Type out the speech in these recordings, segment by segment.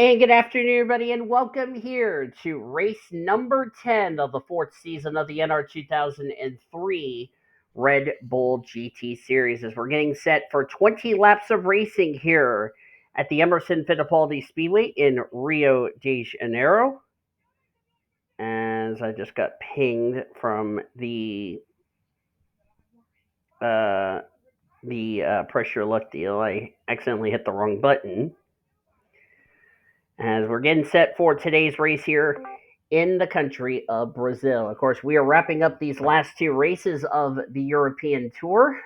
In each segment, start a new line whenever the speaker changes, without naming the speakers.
And good afternoon, everybody, and welcome here to race number 10 of the fourth season of the NR2003 Red Bull GT Series. As we're getting set for 20 laps of racing here at the Emerson Fittipaldi Speedway in Rio de Janeiro. As I just got pinged from the pressure luck deal, I accidentally hit the wrong button. As we're getting set for today's race here in the country of Brazil. Of course, we are wrapping up these last two races of the European Tour,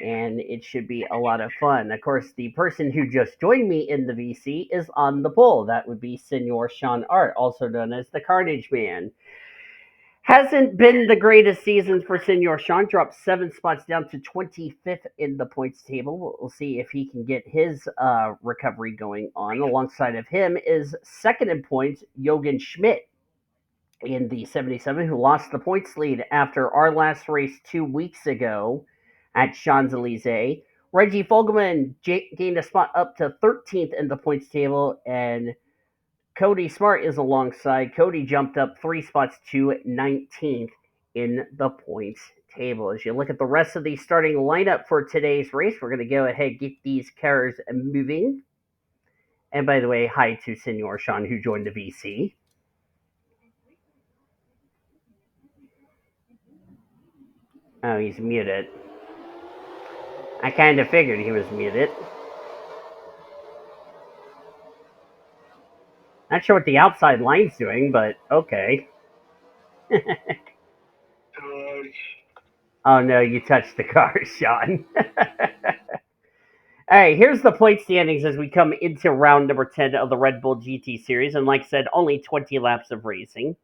and it should be a lot of fun. Of course, the person who just joined me in the VC is on the pole. That would be Senor Sean Art, also known as the Carnage Man. Hasn't been the greatest season for Senor Sean. Dropped 7 spots down to 25th in the points table. We'll see if he can get his recovery going on. Alongside of him is second in points, Jochen Schmidt in the 77, who lost the points lead after our last race 2 weeks ago at Champs-Élysées. Reggie Fogleman gained a spot up to 13th in the points table, and Cody Smart is alongside. Cody jumped up 3 spots to 19th in the points table. As you look at the rest of the starting lineup for today's race, we're going to go ahead and get these cars moving. And by the way, hi to Senor Sean, who joined the VC. Oh, he's muted. I kind of figured he was muted. Not sure what the outside line's doing, but okay. Oh no, you touched the car, Sean. All right, here's the point standings as we come into round number 10 of the Red Bull GT Series. And like I said, only 20 laps of racing.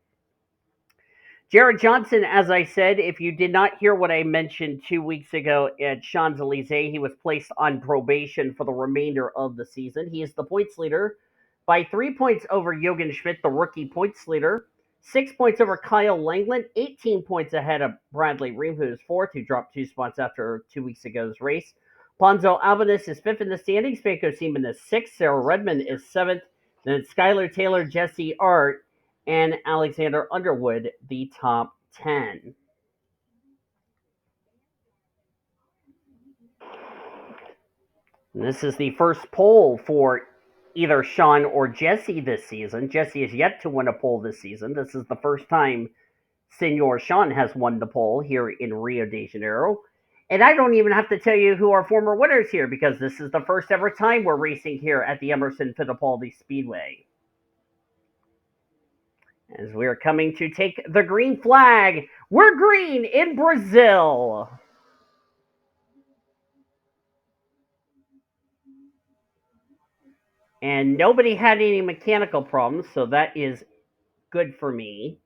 Jared Johnson, as I said, if you did not hear what I mentioned 2 weeks ago at Champs-Élysées, he was placed on probation for the remainder of the season. He is the points leader by 3 points over Jochen Schmidt, the rookie points leader, 6 points over Kyle Langeland, 18 points ahead of Bradley Reim, who is fourth, who dropped 2 spots after 2 weeks ago's race. Ponzo Albanus is fifth in the standings. Fako Seaman is sixth. Sarah Redmond is seventh. Then Skylar Taylor, J Ard, and Alexander Underwood, the top 10. And this is the first pole for either Sean or Jesse this season. Jesse has yet to win a pole this season. This is the first time Senor Sean has won the pole here in Rio de Janeiro. And I don't even have to tell you who our former winners here, because this is the first ever time we're racing here at the Emerson Fittipaldi Speedway. As we are coming to take the green flag, we're green in Brazil. And nobody had any mechanical problems, so that is good for me.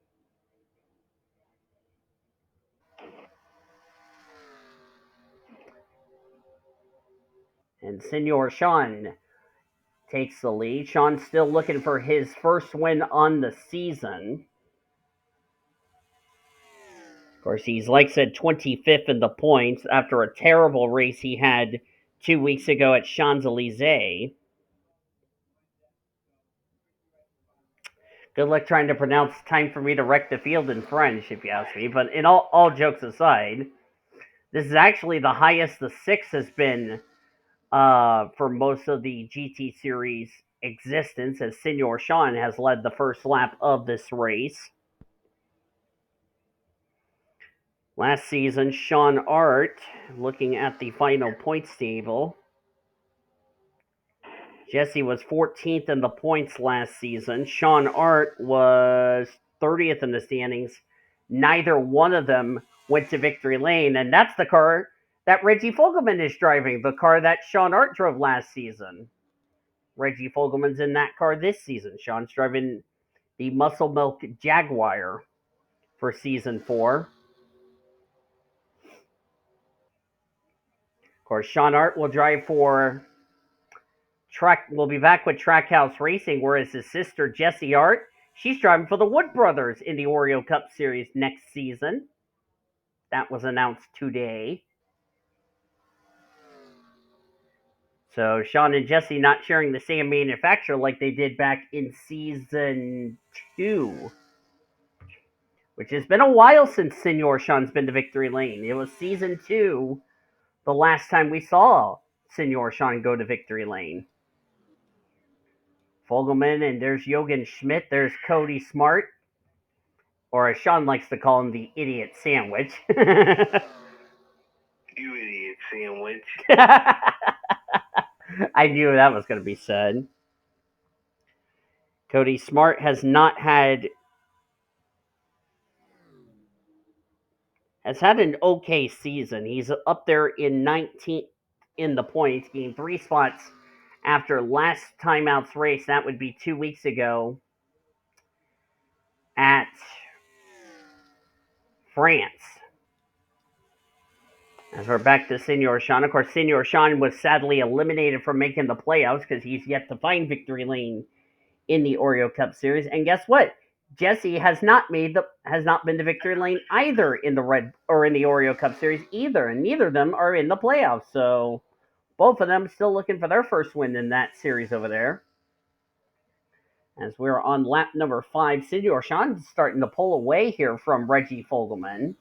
And Senor Sean takes the lead. Sean's still looking for his first win on the season. Of course, he's, like I said, 25th in the points after a terrible race he had 2 weeks ago at Champs-Élysées. Good luck trying to pronounce "time for me to wreck the field" in French, if you ask me. But in all jokes aside, this is actually the highest the 6 has been for most of the GT Series existence, as Senor Sean has led the first lap of this race. Last season, Sean Art, looking at the final points table, Jesse was 14th in the points last season. Sean Art was 30th in the standings. Neither one of them went to victory lane, and that's the car that Reggie Fogleman is driving, the car that Sean Art drove last season. Reggie Fogleman's in that car this season. Sean's driving the Muscle Milk Jaguar for season 4. Of course, Sean Art will drive for will be back with Trackhouse Racing, whereas his sister J Ard, she's driving for the Wood Brothers in the Oreo Cup Series next season. That was announced today. So Sean and Jesse not sharing the same manufacturer like they did back in season 2, which has been a while since Senor Sean's been to Victory Lane. It was season 2 the last time we saw Senor Sean go to Victory Lane. Fogleman, and there's Jürgen Schmidt. There's Cody Smart, or as Sean likes to call him, the idiot sandwich.
You idiot sandwich.
I knew that was going to be said. Cody Smart has had an okay season. He's up there in 19th in the points, gained 3 spots after last timeout's race. That would be 2 weeks ago at France. As we're back to Senor Sean. Of course, Senor Sean was sadly eliminated from making the playoffs because he's yet to find Victory Lane in the Oreo Cup Series. And guess what? Jesse has not been to Victory Lane either in the Oreo Cup Series either, and neither of them are in the playoffs. So both of them still looking for their first win in that series over there. As we're on lap number 5, Senor Sean's starting to pull away here from Reggie Fogleman.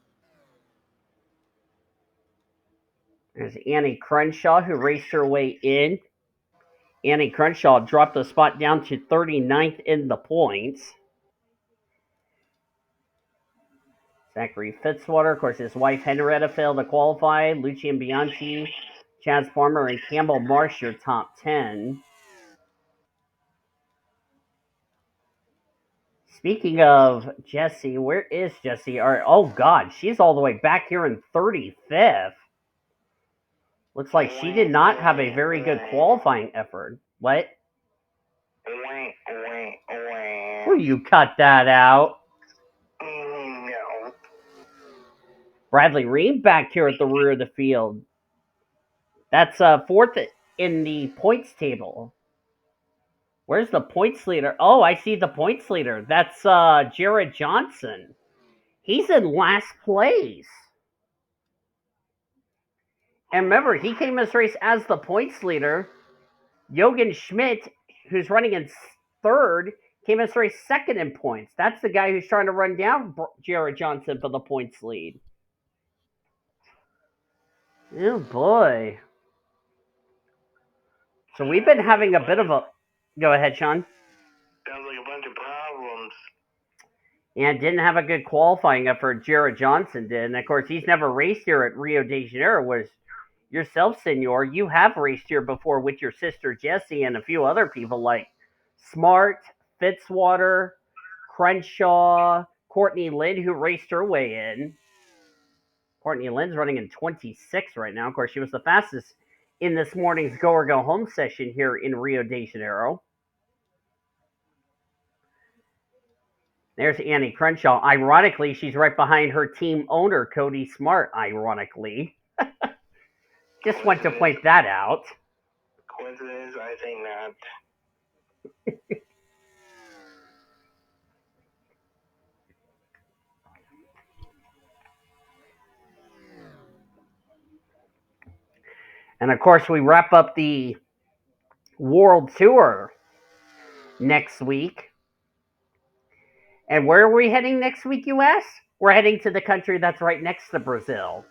There's Annie Crenshaw, who raced her way in. Annie Crenshaw dropped a spot down to 39th in the points. Zachary Fitzwater, of course, his wife Henrietta failed to qualify. Lucian Bianchi, Chaz Farmer, and Campbell Marsh, your top 10. Speaking of Jesse, where is Jessie? Oh, God, she's all the way back here in 35th. Looks like she did not have a very good qualifying effort. What? Will you cut that out?
No.
Bradley Ream back here at the rear of the field. That's 4th in the points table. Where's the points leader? Oh, I see the points leader. That's Jared Johnson. He's in last place. And remember, he came in this race as the points leader. Jürgen Schmidt, who's running in 3rd, came in this race 2nd in points. That's the guy who's trying to run down Jared Johnson for the points lead. Oh, boy. So we've been having a bit of a... Go ahead, Sean.
Sounds like a bunch of problems.
And didn't have a good qualifying effort. Jared Johnson did. And, of course, he's never raced here at Rio de Janeiro. Was yourself, Senor, you have raced here before with your sister Jessie and a few other people like Smart, Fitzwater, Crenshaw, Courtney Lynn, who raced her way in. Courtney Lynn's running in 26 right now. Of course, she was the fastest in this morning's Go or Go Home session here in Rio de Janeiro. There's Annie Crenshaw. Ironically, she's right behind her team owner, Cody Smart, ironically. Just want to point that out.
Coincidence? I think not.
And of course, we wrap up the World Tour next week. And where are we heading next week, you ask? We're heading to the country that's right next to Brazil.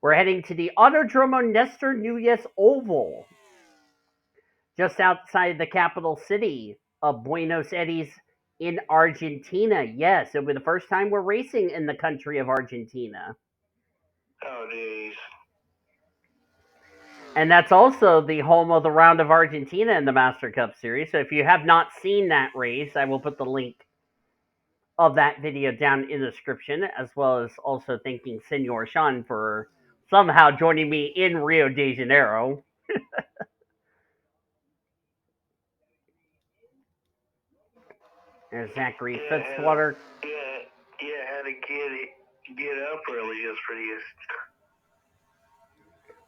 We're heading to the Autodromo Nestor Núñez Oval, just outside the capital city of Buenos Aires in Argentina. Yes, it'll be the first time we're racing in the country of Argentina.
Oh, geez.
And that's also the home of the Round of Argentina in the Master Cup Series. So if you have not seen that race, I will put the link of that video down in the description, as well as also thanking Senor Sean for somehow joining me in Rio de Janeiro. There's Zachary Fitzwater.
Had to get up early just for these.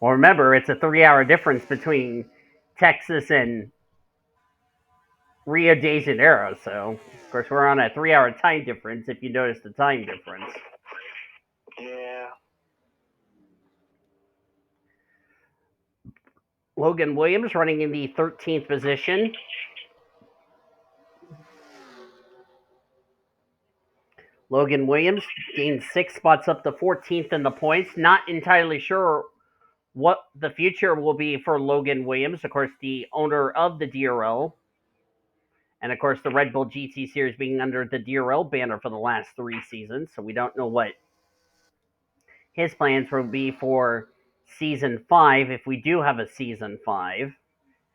Well, remember, it's a 3-hour difference between Texas and Rio de Janeiro. So, of course, we're on a 3-hour time difference, if you notice the time difference.
Yeah.
Logan Williams running in the 13th position. Logan Williams gained 6 spots up to 14th in the points. Not entirely sure what the future will be for Logan Williams, of course, the owner of the DRL. And of course, the Red Bull GT Series being under the DRL banner for the last 3 seasons. So we don't know what his plans will be for season 5, if we do have a season 5.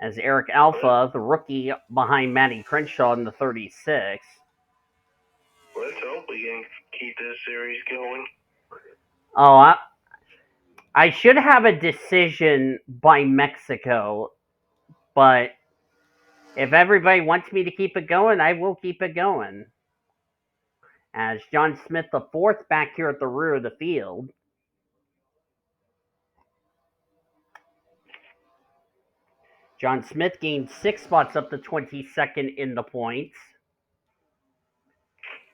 As Eric Alpha, the rookie behind Matty Crenshaw in the 36.
Let's hope we can keep this series going.
Oh, I should have a decision by Mexico, but if everybody wants me to keep it going, I will keep it going. As John Smith the fourth back here at the rear of the field. John Smith gained 6 spots up to 22nd in the points.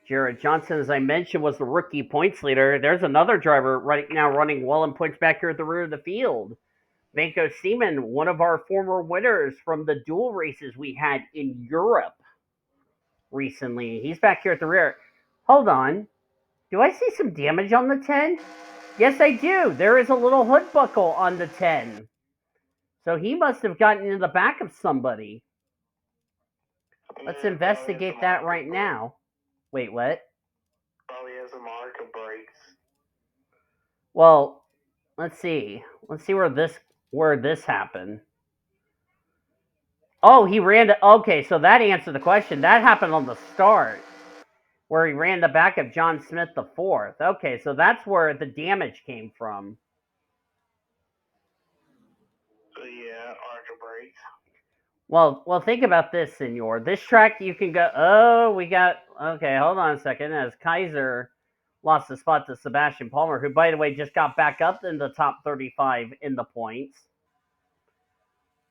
Jarrett Johnson, as I mentioned, was the rookie points leader. There's another driver right now running well in points back here at the rear of the field. Vanko Seaman, one of our former winners from the dual races we had in Europe recently. He's back here at the rear. Hold on. Do I see some damage on the 10? Yes, I do. There is a little hood buckle on the 10. So he must have gotten in the back of somebody. Let's investigate that right now. Wait, what?
Probably has a mark of brakes.
Well, let's see. Let's see where this happened. Oh, he ran to. Okay, so that answered the question. That happened on the start, where he ran the back of John Smith the fourth. Okay, so that's where the damage came from.
So yeah, arc of brakes.
Well, think about this, Senor. This track you can go. Oh, we got. Okay, hold on a second. As Kaiser lost the spot to Sebastian Palmer, who, by the way, just got back up in the top 35 in the points.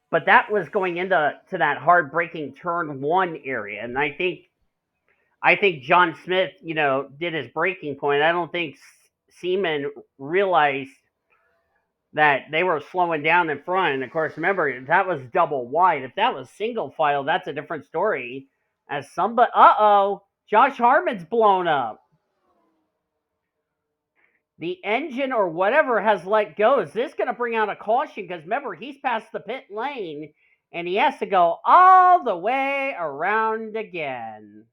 But that was going into that hard braking turn 1 area, and I think John Smith, did his braking point. I don't think Seaman realized that they were slowing down in front. And of course, remember, that was double wide. If that was single file, that's a different story. As somebody, Josh Harmon's blown up. The engine or whatever has let go. Is this going to bring out a caution? Because remember, he's past the pit lane, and he has to go all the way around again.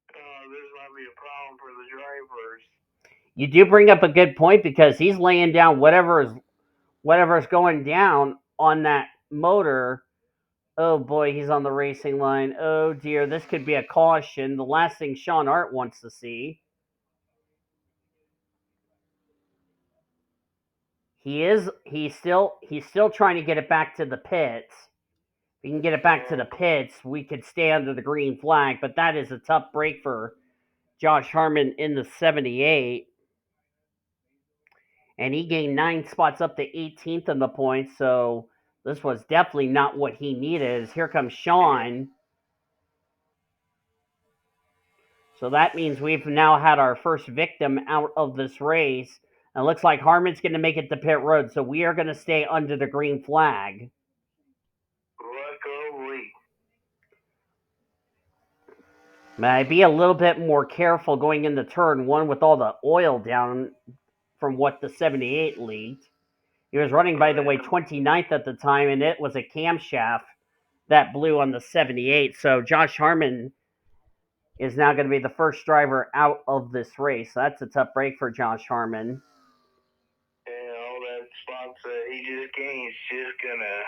This might be a problem for the drivers.
You do bring up a good point, because he's laying down whatever's going down on that motor. Oh boy, he's on the racing line. Oh dear, this could be a caution. The last thing Sean Art wants to see. He's still trying to get it back to the pits. If he can get it back to the pits, we could stay under the green flag, but that is a tough break for Josh Harmon in the 78. And he gained 9 spots up to 18th in the points, so this was definitely not what he needed. Here comes Sean. So that means we've now had our first victim out of this race. And it looks like Harmon's going to make it to pit road, so we are going to stay under the green flag.
Luckily.
May I be a little bit more careful going into turn 1 with all the oil down from what the 78 leaked. He was running, by the way, 29th at the time, and it was a camshaft that blew on the 78. So Josh Harmon is now going to be the first driver out of this race. So that's a tough break for Josh Harmon.
And all that spots that he just gained is just going to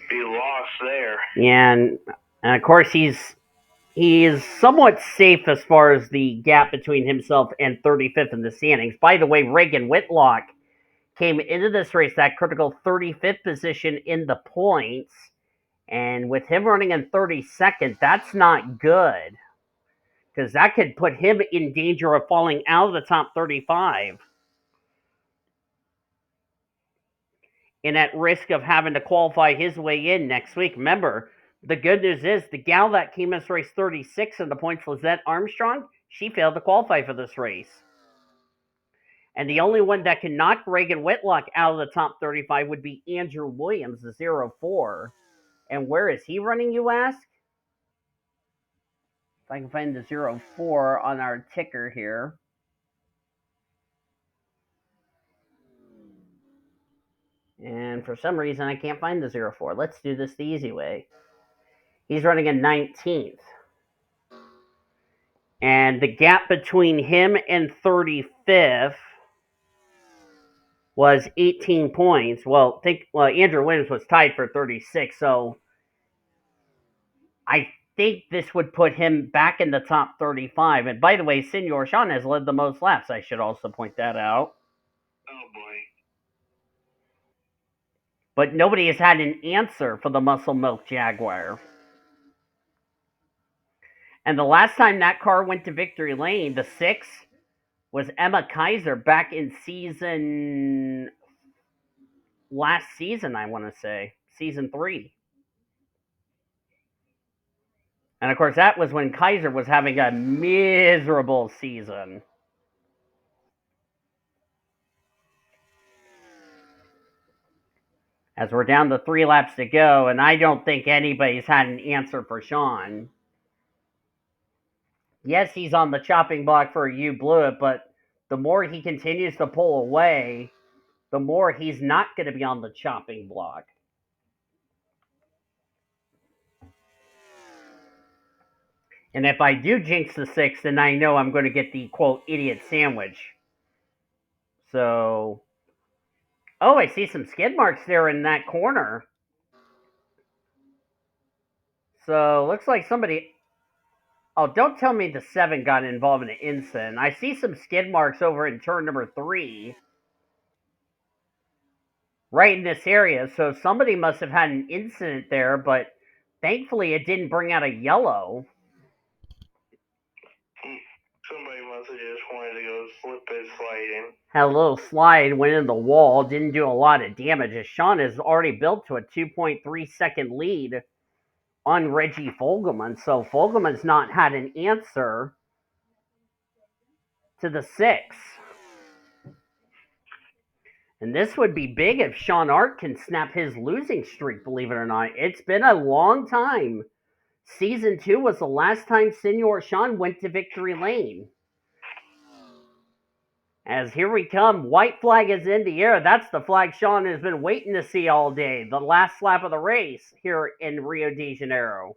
be lost there.
Yeah, and of course he is somewhat safe as far as the gap between himself and 35th in the standings. By the way, Reagan Whitlock came into this race that critical 35th position in the points. And with him running in 32nd, that's not good, because that could put him in danger of falling out of the top 35 and at risk of having to qualify his way in next week. Remember, the good news is the gal that came in this race 36 in the points, Lizette Armstrong, she failed to qualify for this race. And the only one that can knock Reagan Whitlock out of the top 35 would be Andrew Williams, the 04. And where is he running, you ask? If I can find the 04 on our ticker here. And for some reason, I can't find the 04. Let's do this the easy way. He's running a 19th. And the gap between him and 35th was 18 points. Well, Andrew Williams was tied for 36, so I think this would put him back in the top 35. And by the way, Senor Sean has led the most laps. I should also point that out.
Oh boy.
But nobody has had an answer for the Muscle Milk Jaguar. And the last time that car went to victory lane, the 6, was Emma Kaiser back in last season, I want to say, season 3. And of course, that was when Kaiser was having a miserable season. As we're down to 3 laps to go, and I don't think anybody's had an answer for Sean. Yes, he's on the chopping block for You Blew It, but the more he continues to pull away, the more he's not going to be on the chopping block. And if I do jinx the 6, then I know I'm going to get the, quote, idiot sandwich. So, oh, I see some skid marks there in that corner. So, looks like somebody... Oh, don't tell me the 7 got involved in an incident. I see some skid marks over in turn number 3. Right in this area. So, somebody must have had an incident there, but thankfully it didn't bring out a yellow.
Somebody must have just wanted to go slip and slide in.
Had a little slide, went in the wall, didn't do a lot of damage. As Sean has already built to a 2.3 second lead on Reggie Fogleman. So Fogleman's not had an answer to the 6. And this would be big if J Ard can snap his losing streak, believe it or not. It's been a long time. Season 2 was the last time Senor Sean went to victory lane. As here we come, white flag is in the air. That's the flag Sean has been waiting to see all day. The last lap of the race here in Rio de Janeiro.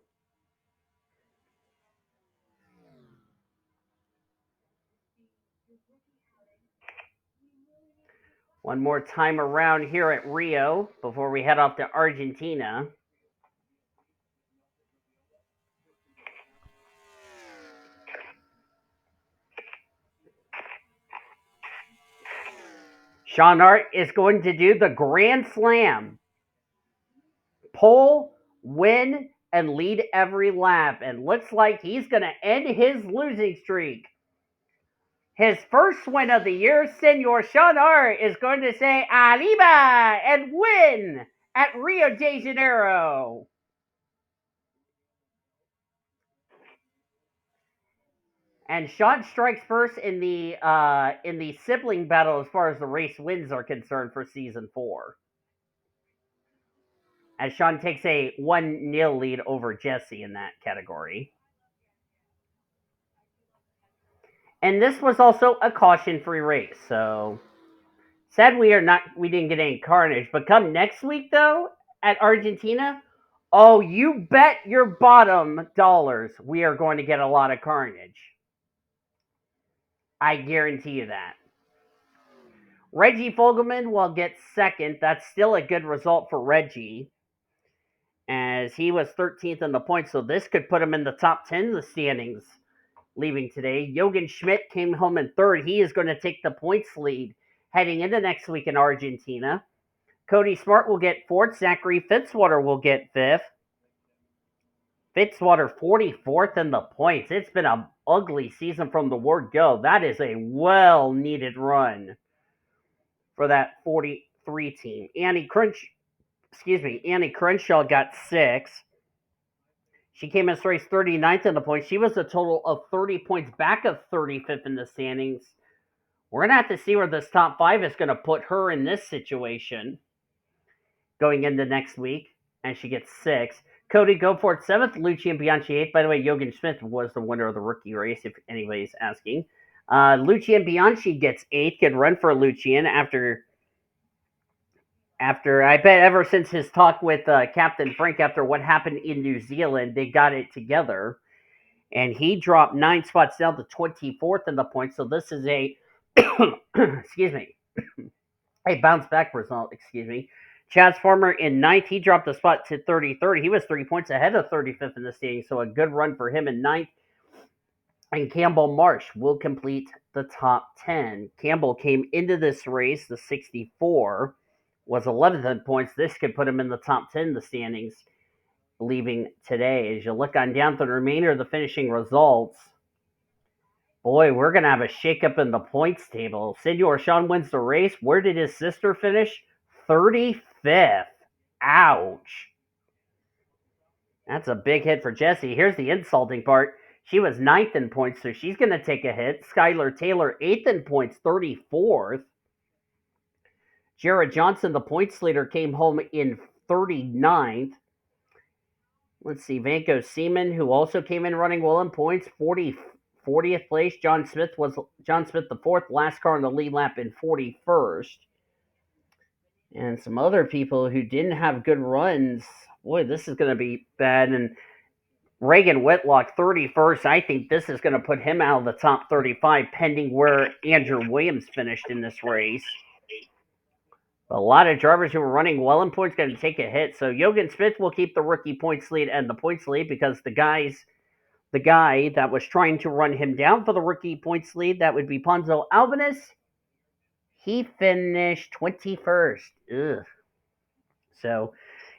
One more time around here at Rio before we head off to Argentina. J Ard is going to do the Grand Slam. Pole, win, and lead every lap. And looks like he's going to end his losing streak. His first win of the year, Senor J Ard is going to say arriba and win at Rio de Janeiro. And Sean strikes first in the sibling battle as far as the race wins are concerned for season 4. As Sean takes a 1-0 lead over Jesse in that category. And this was also a caution-free race, so sad we didn't get any carnage. But come next week though, at Argentina, oh, you bet your bottom dollars we are going to get a lot of carnage. I guarantee you that. Reggie Fogleman will get second. That's still a good result for Reggie, as he was 13th in the points, so this could put him in the top 10 of the standings leaving today. Jochen Schmidt came home in third. He is going to take the points lead heading into next week in Argentina. Cody Smart will get fourth. Zachary Fitzwater will get fifth. Fitzwater 44th in the points. It's been an ugly season from the word go. That is a well-needed run for that 43 team. Annie Crenshaw got 6. She came in this race 39th in the points. She was a total of 30 points back of 35th in the standings We're going to have to see where this top 5 is going to put her in this situation going into next week, and she gets 6. Cody Goforth 7th, Lucian Bianchi 8th. By the way, Jochen Schmidt was the winner of the rookie race, if anybody's asking. Lucian Bianchi gets 8th. Good run for Lucian after I bet ever since his talk with Captain Frank after what happened in New Zealand, they got it together. And he dropped 9 spots down to 24th in the points. So this is a, excuse me, a bounce back result, excuse me. Chaz Farmer in 9th, he dropped a spot to 33rd. He was 3 points ahead of 35th in the standings, so a good run for him in 9th. And Campbell Marsh will complete the top 10. Campbell came into this race, the 64, was 11th in points. This could put him in the top 10 in the standings leaving today. As you look on down to the remainder of the finishing results, boy, we're going to have a shakeup in the points table. Senor Sean wins the race. Where did his sister finish? 35th. Ouch. That's a big hit for Jesse. Here's the insulting part. She was 9th in points, so she's going to take a hit. Skylar Taylor, 8th in points, 34th. Jared Johnson, the points leader, came home in 39th. Let's see, Vanko Seaman, who also came in running well in points, 40th place. John Smith the fourth, last car in the lead lap in 41st. And some other people who didn't have good runs. Boy, this is going to be bad. And Reagan Whitlock, 31st. I think this is going to put him out of the top 35, pending where Andrew Williams finished in this race. A lot of drivers who were running well in points going to take a hit. So Jochen Smith will keep the rookie points lead and the points lead because the guy that was trying to run him down for the rookie points lead, that would be Ponzo Albanus, he finished 21st. Ugh. So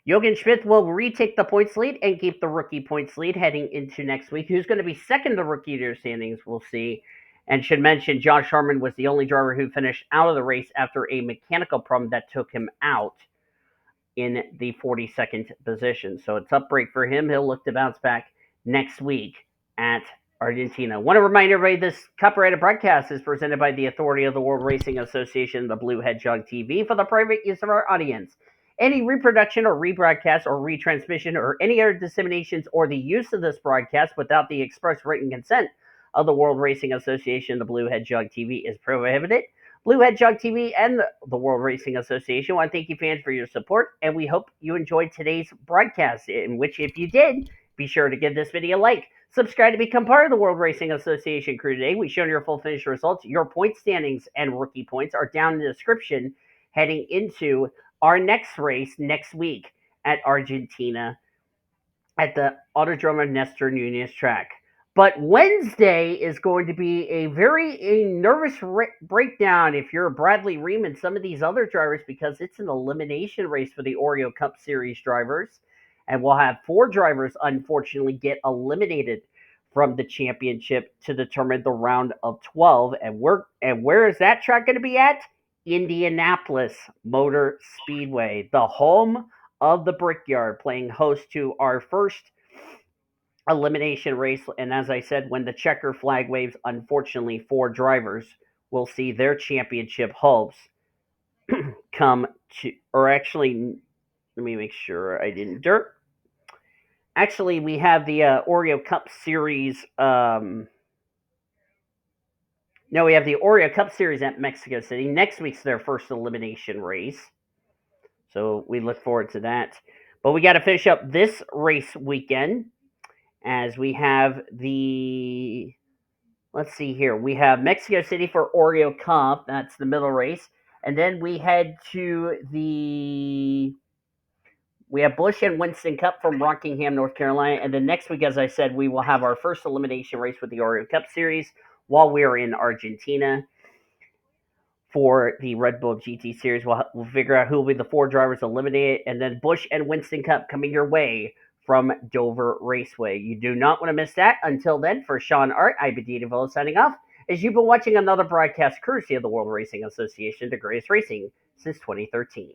Jochen Schmidt will retake the points lead and keep the rookie points lead heading into next week. Who's going to be second to rookie year standings, we'll see. And should mention Josh Harmon was the only driver who finished out of the race after a mechanical problem that took him out in the 42nd position. So a tough break for him. He'll look to bounce back next week at Argentina. I want to remind everybody this copyrighted broadcast is presented by the authority of the World Racing Association, the Blue Hedgehog TV, for the private use of our audience. Any reproduction or rebroadcast or retransmission or any other disseminations or the use of this broadcast without the express written consent of the World Racing Association, the Blue Hedgehog TV, is prohibited. Blue Hedgehog TV and the World Racing Association want to thank you fans for your support, and we hope you enjoyed today's broadcast, in which if you did, be sure to give this video a like. Subscribe to become part of the World Racing Association crew today. We've shown your full finish results. Your point standings and rookie points are down in the description heading into our next race next week at Argentina at the Autodromo Nestor Nunez track. But Wednesday is going to be a nervous breakdown if you're Bradley Reim and some of these other drivers, because it's an elimination race for the Oreo Cup Series drivers. And we'll have 4 drivers, unfortunately, get eliminated from the championship to determine the round of 12. And where is that track going to be at? Indianapolis Motor Speedway, the home of the Brickyard, playing host to our first elimination race. And as I said, when the checker flag waves, unfortunately, 4 drivers will see their championship hopes come to, or actually, let me make sure I didn't dirt. Actually, we have the Oreo Cup Series. No, we have the Oreo Cup Series at Mexico City. Next week's their first elimination race. So we look forward to that. But we got to finish up this race weekend as we have let's see here. We have Mexico City for Oreo Cup. That's the middle race. And then we head to we have Busch and Winston Cup from Rockingham, North Carolina. And then next week, as I said, we will have our first elimination race with the Oreo Cup Series while we are in Argentina for the Red Bull GT Series. We'll figure out who will be the 4 drivers eliminated. And then Busch and Winston Cup coming your way from Dover Raceway. You do not want to miss that. Until then, for Sean Art, I've been Dita Villa signing off, as you've been watching another broadcast courtesy of the World Racing Association, the greatest racing since 2013.